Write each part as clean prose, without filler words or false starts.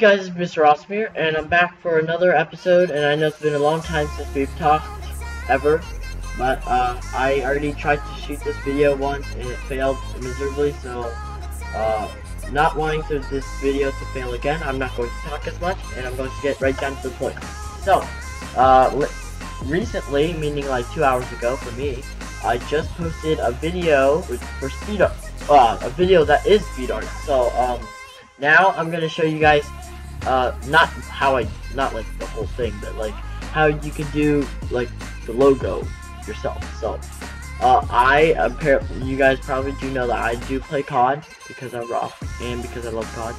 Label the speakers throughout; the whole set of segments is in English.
Speaker 1: guys, it's Mr. Awesome here, and I'm back for another episode, and I know it's been a long time since we've talked, ever, but I already tried to shoot this video once, and it failed miserably, so not wanting this video to fail again, I'm not going to talk as much, and I'm going to get right down to the point. So, recently, meaning like 2 hours ago for me, I just posted a video for speed art, a video that is speed art, so, now I'm gonna show you guys, not like the whole thing, but like how you can do like the logo yourself. So, you guys probably do know that I do play COD because I'm raw and because I love COD.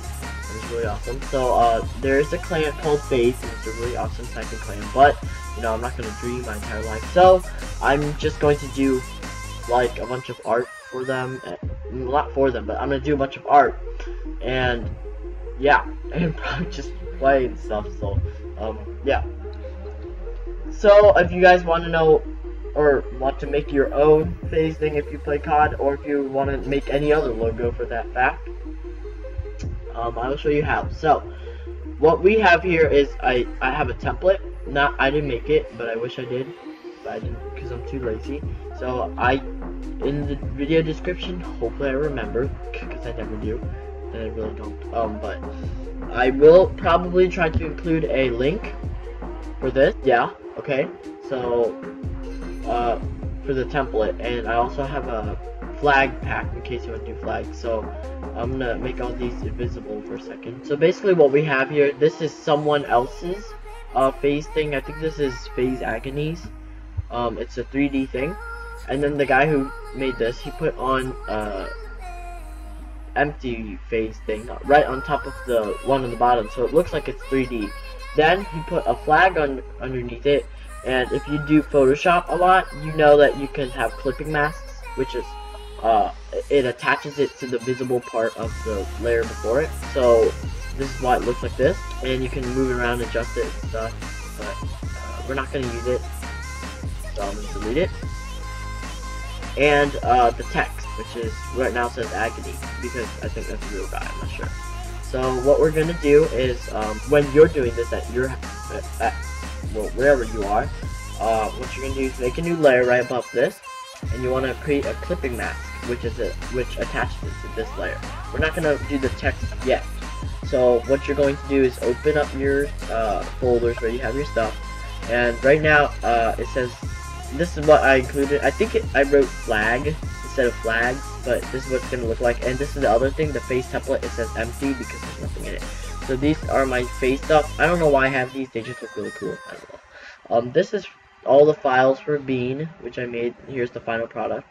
Speaker 1: It's really awesome. So, there is a clan called FaZe, and it's a really awesome second clan. But you know, I'm not gonna dream my entire life. So, I'm just going to do like a bunch of art for them. Not for them, but I'm gonna do a bunch of art. And yeah, and probably just play and stuff. So yeah. So if you guys want to know or want to make your own FaZe thing, if you play COD, or if you want to make any other logo for that fact, I will show you how. So what we have here is I have a template. I didn't make it, but I wish I did, but I didn't because I'm too lazy. So in the video description, hopefully I remember, because I never do, and I really don't, but I will probably try to include a link for this, yeah, okay, so, for the template, and I also have a flag pack in case you want to do flags, so I'm gonna make all these invisible for a second. So basically what we have here, this is someone else's, FaZe thing. I think this is FaZe Agonies. It's a 3D thing. And then the guy who made this, he put on empty FaZe thing right on top of the one on the bottom, so it looks like it's 3D. Then he put a flag underneath it, and if you do Photoshop a lot, you know that you can have clipping masks, which is it attaches it to the visible part of the layer before it. So this is why it looks like this, and you can move it around, adjust it and stuff, but we're not going to use it, so I'm going to delete it. And the text, which is right now says Agony, because I think that's a real guy, I'm not sure. So what we're gonna do is, when you're doing this at your, well, wherever you are, what you're gonna do is make a new layer right above this, and you want to create a clipping mask, which attaches it to this layer. We're not gonna do the text yet. So what you're going to do is open up your folders where you have your stuff, and right now it says. This is what I included. I think I wrote flag instead of flags, but this is what it's going to look like. And this is the other thing, the FaZe template, it says empty because there's nothing in it. So these are my FaZe stuff. I don't know why I have these, they just look really cool. I don't know. This is all the files for Bean, which I made. Here's the final product.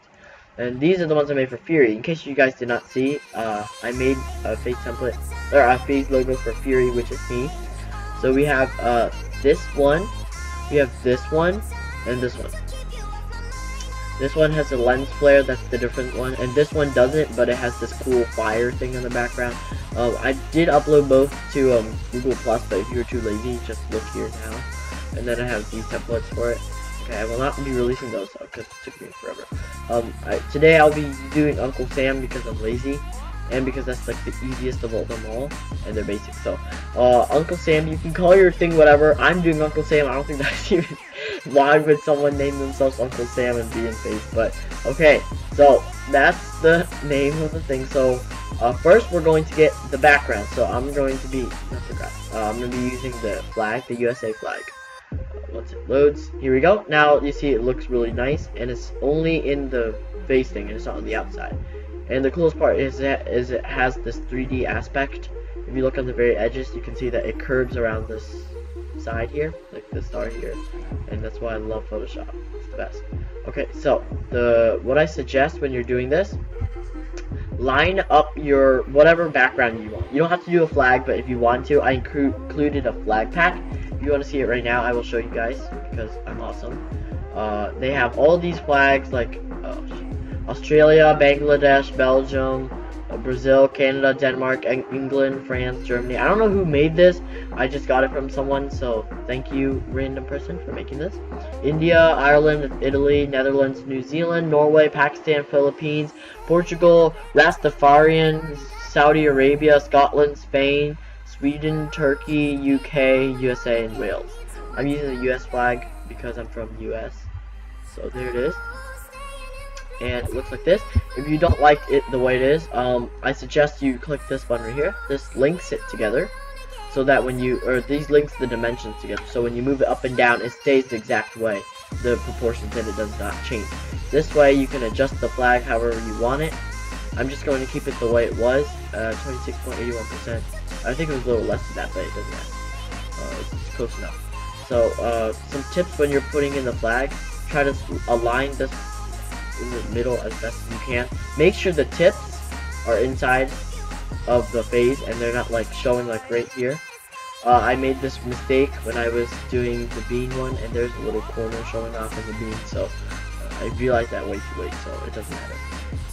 Speaker 1: And these are the ones I made for Fury. In case you guys did not see, I made a FaZe template, or a FaZe logo for Fury, which is me. So we have this one, we have this one, and this one. This one has a lens flare, that's the different one, and this one doesn't, but it has this cool fire thing in the background. I did upload both to Google+, but if you're too lazy, just look here now. And then I have these templates for it. Okay, I will not be releasing those because it took me forever. Today I'll be doing Uncle Sam because I'm lazy, and because that's like the easiest of them all, and they're basic. So, Uncle Sam, you can call your thing whatever. I'm doing Uncle Sam. I don't think that's even. Why would someone name themselves Uncle Sam and be in FaZe? But okay, so that's the name of the thing. So first we're going to get the background. So I'm going to be I'm going to be using the flag, the USA flag. Once it loads, here we go. Now you see it looks really nice, and it's only in the FaZe thing, and it's not on the outside. And the coolest part is it has this 3D aspect. If you look on the very edges, you can see that it curves around this side here, like the star here, and that's why I love Photoshop. It's the best. Okay, so what I suggest when you're doing this, line up your whatever background you want. You don't have to do a flag, but if you want to, I included a flag pack. If you want to see it right now, I will show you guys because I'm awesome. They have all these flags like Australia, Bangladesh, Belgium, Brazil, Canada, Denmark, England, France, Germany. I don't know who made this. I just got it from someone, so thank you, random person, for making this. India, Ireland, Italy, Netherlands, New Zealand, Norway, Pakistan, Philippines, Portugal, Rastafarian, Saudi Arabia, Scotland, Spain, Sweden, Turkey, UK, USA, and Wales. I'm using the US flag because I'm from US. So there it is. And it looks like this. If you don't like it the way it is, I suggest you click this button right here. This links it together, so that when you, or these links the dimensions together, so when you move it up and down, it stays the exact way, the proportions, and it does not change. This way you can adjust the flag however you want it. I'm just going to keep it the way it was, 26.81%. I think it was a little less than that, but it doesn't matter. It's close enough. So some tips when you're putting in the flag: try to align this in the middle as best as you can. Make sure the tips are inside of the FaZe and they're not like showing like right here. I made this mistake when I was doing the Bean one, and there's a little corner showing off in the Bean, so I realized that way too late, so it doesn't matter.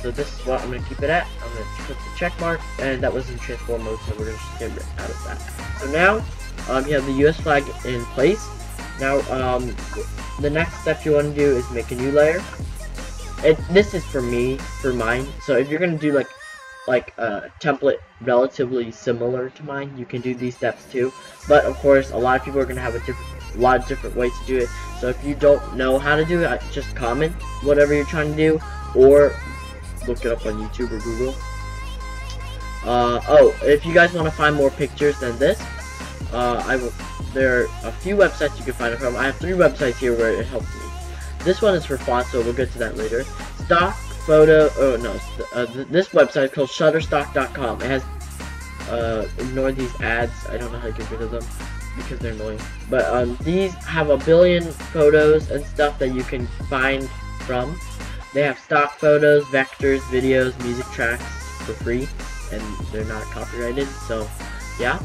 Speaker 1: So this is what I'm going to keep it at. I'm going to click the check mark, and that was in transform mode, so we're going to just get rid out of that. So now you have the US flag in place. Now the next step you want to do is make a new layer. This is for mine. So if you're going to do like a template relatively similar to mine, you can do these steps too. But of course, a lot of people are going to have a lot of different ways to do it. So if you don't know how to do it, just comment whatever you're trying to do, or look it up on YouTube or Google. Oh, if you guys want to find more pictures than this, there are a few websites you can find it from. I have 3 websites here where it helped me. This one is for fonts, so we'll get to that later. Stock photo, oh no, this website is called shutterstock.com. It has, ignore these ads, I don't know how to get rid of them because they're annoying. But these have a billion photos and stuff that you can find from. They have stock photos, vectors, videos, music tracks for free, and they're not copyrighted, so yeah.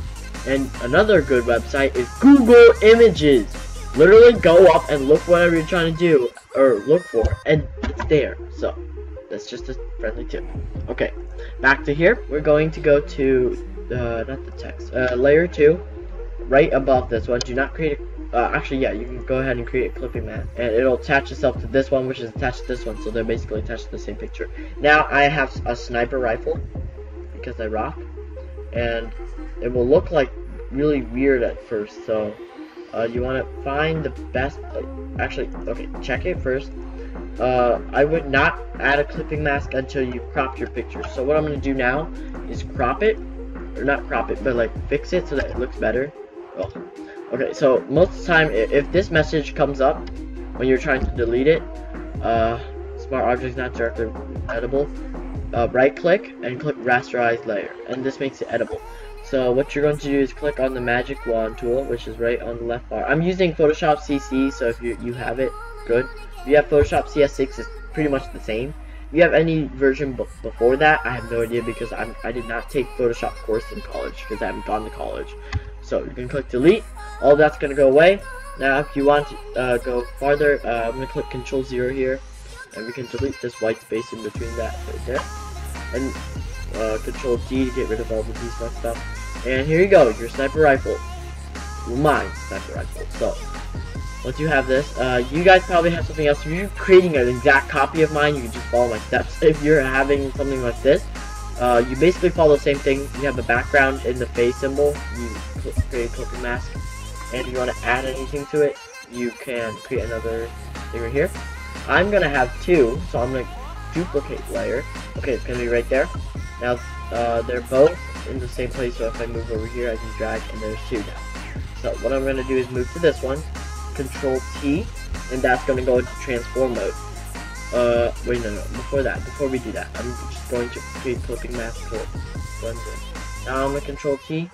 Speaker 1: And another good website is Google Images. Literally go up and look whatever you're trying to do, or look for, and it's there. So that's just a friendly tip. Okay, back to here. We're going to go to not the text, layer 2, right above this one. Do not create a, actually yeah, you can go ahead and create a clipping mat, and it'll attach itself to this one, which is attached to this one, so they're basically attached to the same picture. Now I have a sniper rifle because I rock, and it will look like really weird at first, so you want to find the best place. Actually, okay, check it first. I would not add a clipping mask until you cropped your picture. So what I'm going to do now is crop it, or not crop it, but like fix it so that it looks better. Oh. Okay, so most of the time, if this message comes up when you're trying to delete it, smart objects not directly editable, right click and click rasterize layer, and this makes it editable. So what you're going to do is click on the magic wand tool, which is right on the left bar. I'm using Photoshop CC, so if you have it, good. If you have Photoshop CS6, it's pretty much the same. If you have any version before that, I have no idea, because I did not take Photoshop course in college, because I haven't gone to college. So you can click delete. All that's going to go away. Now if you want to go farther, I'm going to click Control-0 here, and we can delete this white space in between that right there. And Control-D to get rid of all the default stuff. And here you go, your sniper rifle. Well, mine sniper rifle. So once you have this, you guys probably have something else. If you're creating an exact copy of mine, you can just follow my steps. If you're having something like this, you basically follow the same thing. You have a background in the FaZe symbol. You create a clipping mask, and if you want to add anything to it, you can create another thing right here. I'm gonna have 2, so I'm gonna duplicate layer. Okay, it's gonna be right there. Now they're both in the same place, so if I move over here, I can drag, and there's 2 now. So what I'm going to do is move to this one, Control T, and that's going to go into transform mode. Wait, no, before we do that, I'm just going to create clipping mask so it blends in. Now I'm going to Control T,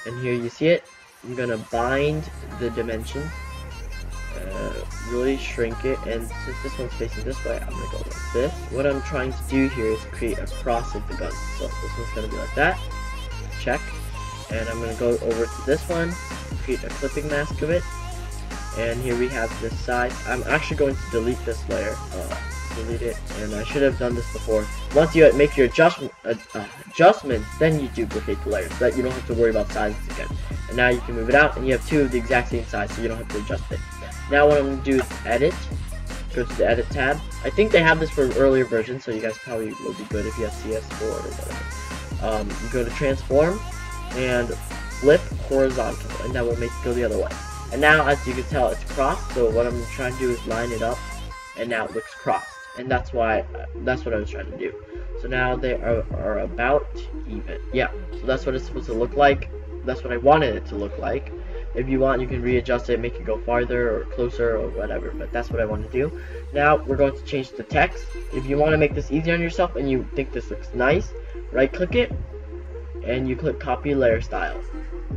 Speaker 1: and here you see it. I'm going to bind the dimensions, really shrink it, and since this one's facing this way, I'm going to go like this. What I'm trying to do here is create a cross of the gun. So this one's going to be like that. Check. And I'm going to go over to this one, create a clipping mask of it, and here we have this side. I'm actually going to delete this layer, delete it, and I should have done this before. Once you make your adjustments, then you duplicate the layer, so that you don't have to worry about sizes again. And now you can move it out, and you have 2 of the exact same size, so you don't have to adjust it. Now what I'm going to do is edit, go to the edit tab. I think they have this for earlier versions, so you guys probably will be good if you have CS4 or whatever. You go to transform, and flip horizontal, and that will make it go the other way. And now, as you can tell, it's crossed, so what I'm trying to do is line it up, and now it looks crossed. And that's what I was trying to do. So now they are about even. Yeah, so that's what it's supposed to look like. That's what I wanted it to look like. If you want, you can readjust it, make it go farther or closer or whatever, but that's what I want to do. Now, we're going to change the text. If you want to make this easier on yourself and you think this looks nice, right-click it, and you click Copy Layer Style.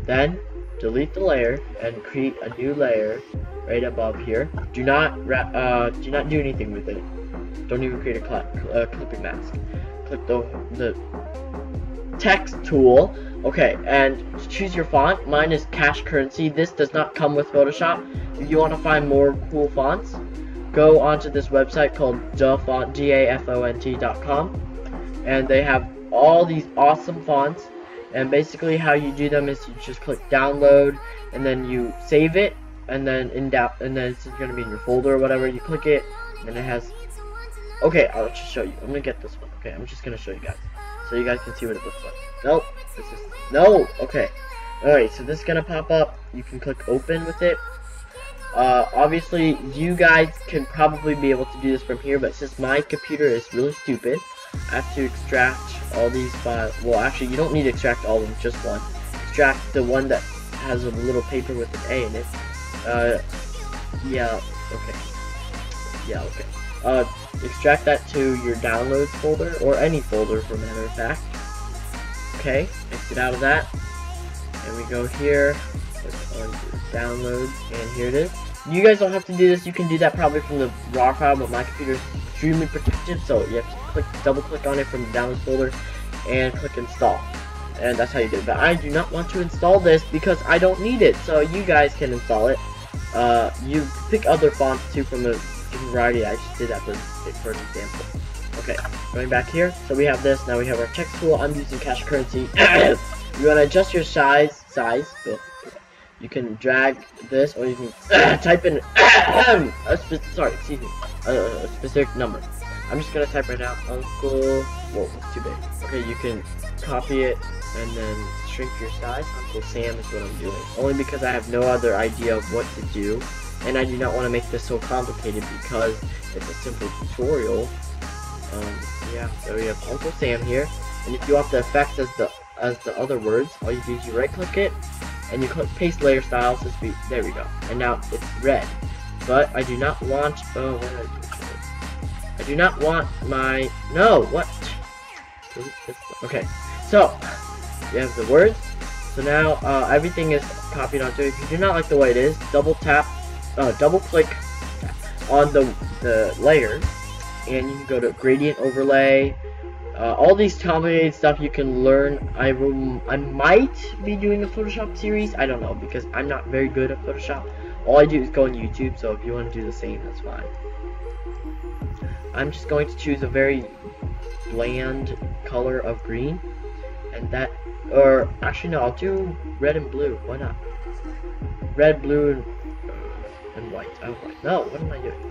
Speaker 1: Then, delete the layer and create a new layer right above here. Do not do anything with it. Don't even create a clipping mask. Click the text tool. Okay, and choose your font. Mine is Cash Currency. This does not come with Photoshop. If you want to find more cool fonts, go onto this website called dafont.com, and they have all these awesome fonts. And basically, how you do them is you just click download, and then you save it, and then and then it's gonna be in your folder or whatever. You click it, and it has. Okay, I'll just show you. I'm gonna get this one. Okay, I'm just gonna show you guys, so you guys can see what it looks like. Nope, this is no. Okay, alright. So this is gonna pop up. You can click open with it. Obviously, you guys can probably be able to do this from here, but since my computer is really stupid, I have to extract all these files. Well, actually, you don't need to extract all of them, just one. Extract the one that has a little paper with an A in it. Yeah, okay. Yeah, okay. Extract that to your downloads folder, or any folder for matter of fact. Okay, exit out of that. And we go here, click on downloads, and here it is. You guys don't have to do this. You can do that probably from the raw file, but my computer is extremely protected, so you have to double click on it from the downloads folder and click install. And that's how you do it. But I do not want to install this because I don't need it, so you guys can install it. You pick other fonts too from a different variety. I just did that for an example. Okay, going back here. So we have this. Now we have our text tool. I'm using Cash Currency. You want to adjust your size. You can drag this, or you can type in a specific number. I'm just gonna type right now, Uncle. Whoa, it's too big. Okay, you can copy it and then shrink your size. Uncle Sam is what I'm doing. Only because I have no other idea of what to do, and I do not want to make this so complicated because it's a simple tutorial. Yeah. So we have Uncle Sam here, and if you want the effects as the other words, all you do is you right-click it. And you click paste layer styles. There we go. And now it's red. But I do not want. Oh, what did I do? I do not want my. No, what? Okay. So you have the words. So now everything is copied onto it. If you do not like the way it is, double click on the layer, and you can go to gradient overlay. All these complicated stuff you can learn. I might be doing a Photoshop series. I don't know, because I'm not very good at Photoshop. All I do is go on YouTube, so if you want to do the same, that's fine. I'm just going to choose a very bland color of green, and that, or actually no, I'll do red and blue. Why not? Red, blue, and white. Oh, white. No, what am I doing?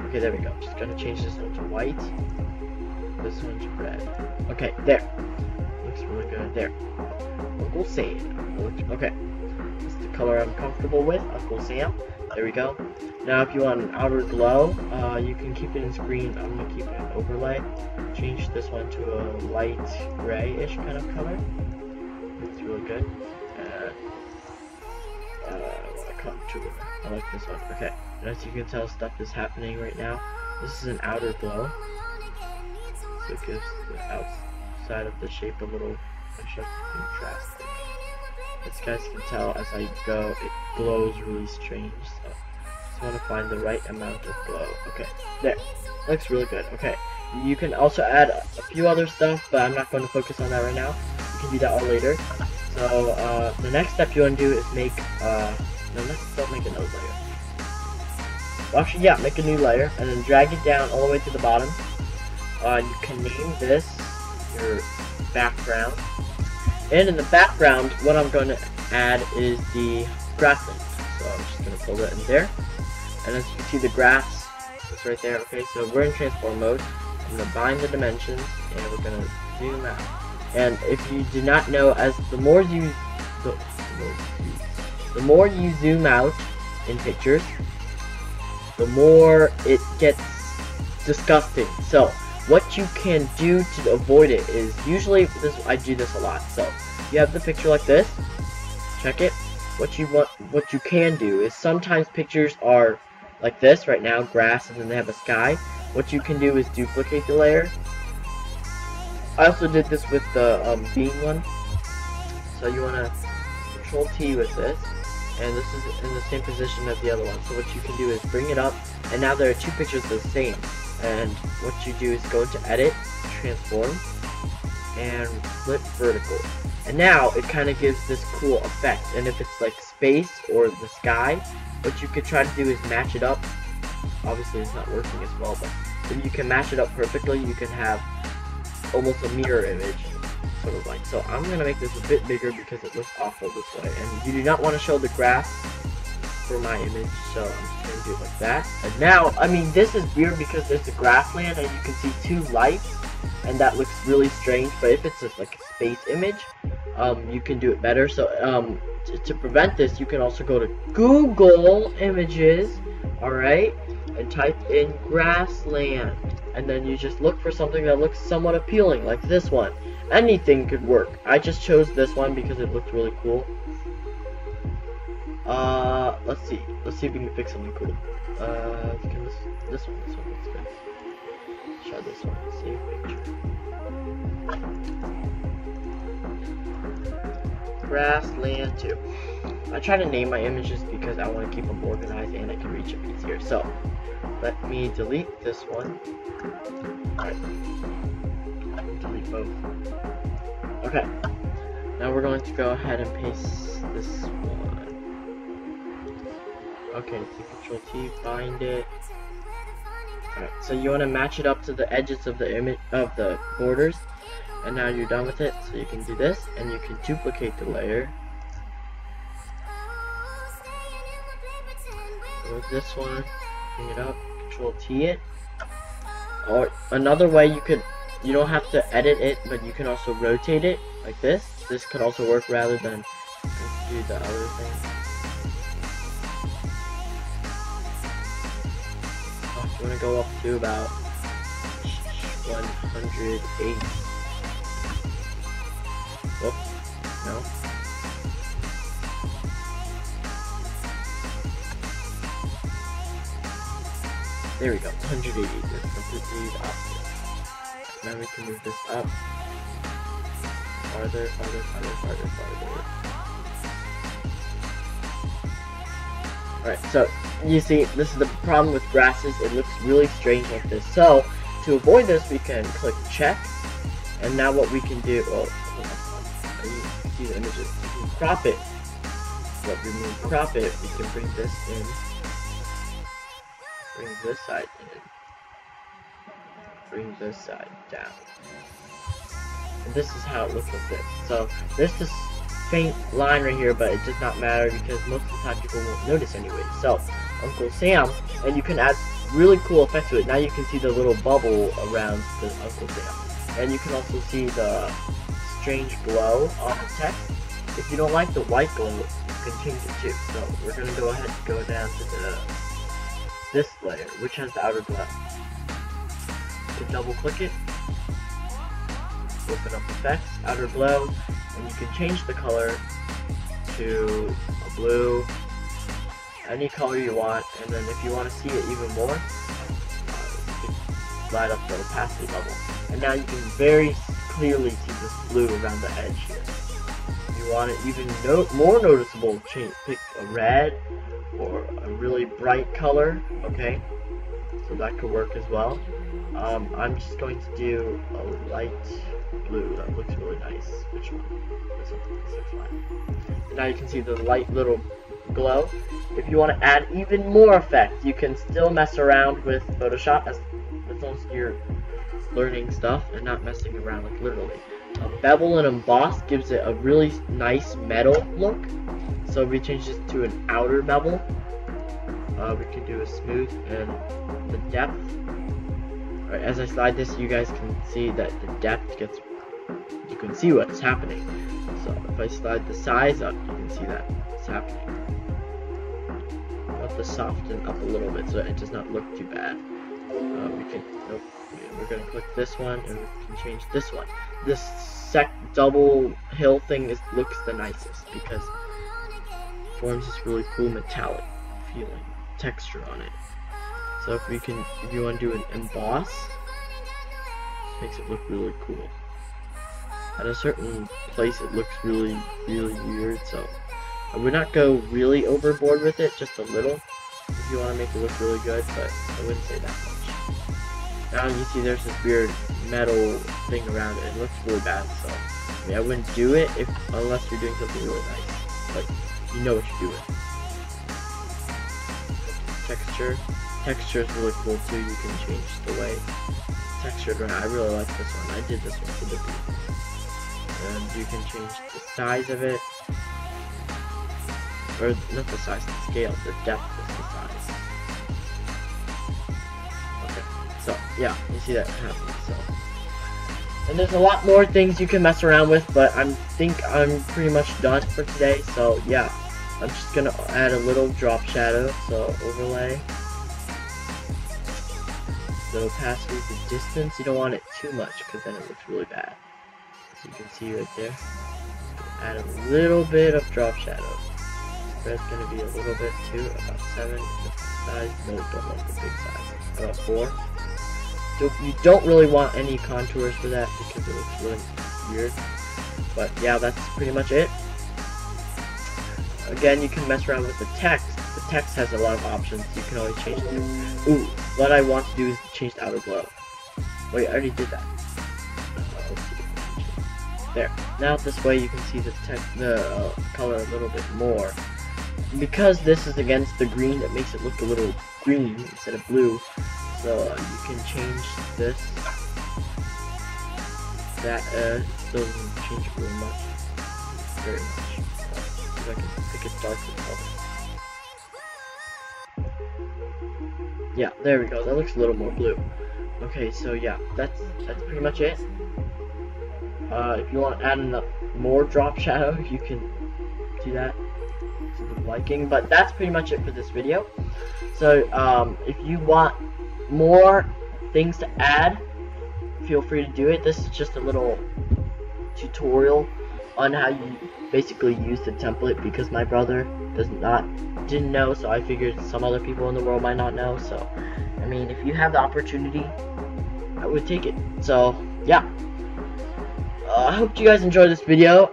Speaker 1: Okay, there we go. Just gonna change this one to white. This one's red. Okay, there. Looks really good. There. Uncle Sam. Okay. This is the color I'm comfortable with. Uncle Sam. There we go. Now, if you want an outer glow, you can keep it in screen. I'm going to keep it in overlay. Change this one to a light grayish kind of color. Looks really good. I want to come to it. I like this one. Okay. And as you can tell, stuff is happening right now. This is an outer glow. So it gives the outside of the shape a little contrast. As you guys can tell, as I go, it glows really strange. So just want to find the right amount of glow. Okay, there. Looks really good. Okay, you can also add a few other stuff, but I'm not going to focus on that right now. You can do that all later. So the next step you want to do is make no, don't make another layer. Well, actually, yeah, make a new layer and then drag it down all the way to the bottom. You can name this your background, and in the background what I'm going to add is the grassland. So I'm just going to pull that in there, and as you can see the grass is right there. Okay, so we're in transform mode. I'm going to bind the dimensions and we're going to zoom out. And if you do not know, as the more you The more you zoom out in pictures, the more it gets disgusting. So what you can do to avoid it is, usually I do this a lot. So you have the picture like this, check it. What you can do is, sometimes pictures are like this right now, grass, and then they have a sky. What you can do is duplicate the layer. I also did this with the Bean one. So you want to Control T with this, and this is in the same position as the other one. So what you can do is bring it up, and now there are two pictures the same. And what you do is go into Edit, Transform, and flip vertical. And now it kind of gives this cool effect. And if it's like space or the sky, what you could try to do is match it up. Obviously it's not working as well, but if you can match it up perfectly, you can have almost a mirror image, sort of like. So I'm gonna make this a bit bigger because it looks awful this way, and you do not want to show the grass for my image, so I'm just gonna do it like that. And now, I mean, this is weird because there's a grassland and you can see two lights, and that looks really strange. But if it's just like a space image, you can do it better. So to prevent this, you can also go to Google Images, alright, and type in grassland, and then you just look for something that looks somewhat appealing, like this one. Anything could work. I just chose this one because it looked really cool. Let's see if we can pick something cool. This one looks good. Try this one. Save picture. Grassland 2. I try to name my images because I want to keep them organized and I can reach them easier. So let me delete this one. Alright. Delete both. Okay. Now we're going to go ahead and paste this one. Okay, so Control T, find it. Alright, so you want to match it up to the edges of the image of the borders. And now you're done with it, so you can do this, and you can duplicate the layer. With this one, bring it up, Control T it. Or another way you don't have to edit it, but you can also rotate it like this. This could also work rather than do the other thing. Oh, you want to go up to about 108. Whoops, no. There we go, 180. That's completely the opposite. Now we can move this up. Farther, farther, farther, farther, farther. Alright, so you see, this is the problem with grasses. It looks really strange like this. So to avoid this, we can click check. And now what we can do, you can see the images. You can crop it. But when we crop it, we can bring this in. Bring this side in. Bring this side down. And this is how it looks like this. So this is faint line right here, but it does not matter because most of the time people won't notice anyway. So Uncle Sam, and you can add really cool effects to it. Now you can see the little bubble around the Uncle Sam. And you can also see the strange glow on the text. If you don't like the white glow, you can change it too. So we're going to go ahead and go down to this layer, which has the outer glow. You can double click it, open up effects, outer glow, and you can change the color to a blue, any color you want. And then if you want to see it even more, you can light up the opacity level. And now you can very clearly see this blue around the edge here. If you want it even more noticeable, pick a red or a really bright color, okay? So that could work as well. I'm just going to do a light blue. That looks really nice. Which one? This one. This looks fine. And now you can see the light little glow. If you want to add even more effect, you can still mess around with Photoshop as long as you're learning stuff and not messing around, like literally. Bevel and emboss gives it a really nice metal look. So if we change this to an outer bevel, we can do a smooth and the depth. Alright, as I slide this, you guys can see that the depth gets, you can see what's happening. So if I slide the size up, you can see that it's happening. I'll have to soften up a little bit so it does not look too bad. We're gonna click this one and we can change this one. This double hill thing looks the nicest because it forms this really cool metallic feeling texture on it. So if you want to do an emboss, this makes it look really cool. At a certain place it looks really weird, so I would not go really overboard with it, just a little if you want to make it look really good, but I wouldn't say that much. Now you see there's this weird metal thing around it. It looks really bad, so I mean, I wouldn't do it unless you're doing something really nice. Like, you know what you're doing. Texture is really cool too. You can change the way it's textured around. I really like this one. I did this one for the beat. And you can change the size of it, or not the size, the scale, the depth is the size. Okay, so yeah, you see that happening. So, and there's a lot more things you can mess around with, but I think I'm pretty much done for today. So yeah, I'm just gonna add a little drop shadow. So overlay, the opacity, the distance. You don't want it too much because then it looks really bad. So you can see right there. Add a little bit of drop shadow. Spread's gonna be a little bit too, about 7. The size, no, don't want the big size. About 4. You don't really want any contours for that because it looks really weird. But yeah, that's pretty much it. Again, you can mess around with the text. The text has a lot of options. You can always change it. Ooh, what I want to do is change the outer glow. Wait, I already did that. There. Now this way you can see the color a little bit more. Because this is against the green, it makes it look a little green instead of blue. So you can change this. That still doesn't change it very much. Very much. See if I can pick a darker color. Yeah, there we go. That looks a little more blue. Okay, so yeah, that's pretty much it. If you want to add more drop shadow, you can do that to the liking. But that's pretty much it for this video. So if you want more things to add, feel free to do it. This is just a little tutorial on how you basically use the template because my brother didn't know, so I figured some other people in the world might not know. So I mean, if you have the opportunity, I would take it. So yeah. I hope you guys enjoyed this video.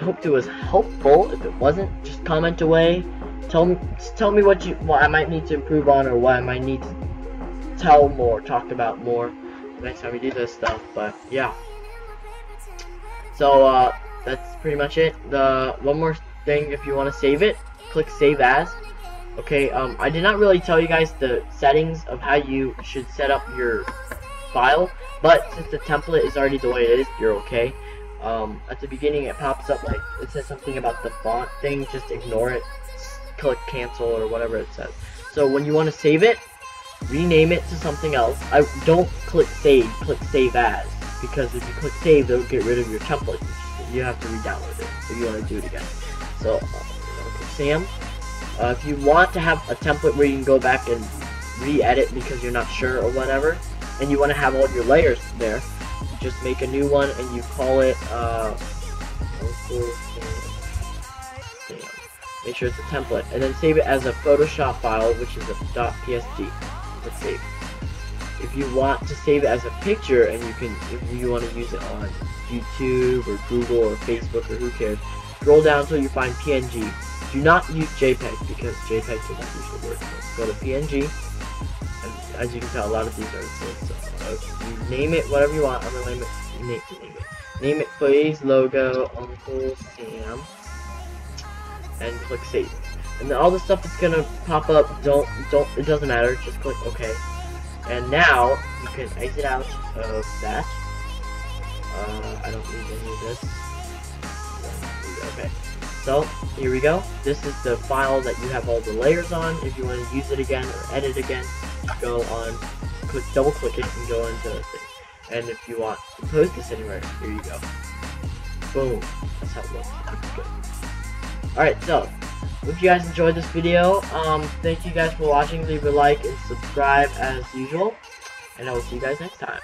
Speaker 1: Hope it was helpful. If it wasn't, just comment away. Tell me what I might need to improve on, or what I might need to talk about more next time we do this stuff. But yeah. So that's pretty much it. One more thing, if you want to save it, click Save As. Okay. I did not really tell you guys the settings of how you should set up your file, but since the template is already the way it is, you're okay. At the beginning it pops up like it says something about the font thing. Just ignore it, click cancel or whatever it says. So when you want to save it, rename it to something else. Don't click save, click Save As, because if you click save, it'll get rid of your template. You have to re-download it if you want to do it again. So click Sam. If you want to have a template where you can go back and re-edit because you're not sure or whatever, and you want to have all your layers there, you just make a new one and you call it make sure it's a template, and then save it as a Photoshop file, which is a .psd. Let's save. If you want to save it as a picture, and if you want to use it on YouTube or Google or Facebook or who cares, scroll down until you find PNG. Do not use JPEG because JPEG does not usually work. So go to PNG. As you can tell, a lot of these are the same. So you name it whatever you want. I'm gonna name it FaZe logo Uncle Sam, and click save. And then all the stuff that's gonna pop up, it doesn't matter. Just click OK. And now you can exit out of that. I don't need any of this. Okay. So here we go. This is the file that you have all the layers on. If you want to use it again or edit again, go on, double click it and go into the thing. And if you want to post this anywhere, here you go. Boom. That's how it looks. Good. Alright, so if you guys enjoyed this video, thank you guys for watching. Leave a like and subscribe as usual. And I will see you guys next time.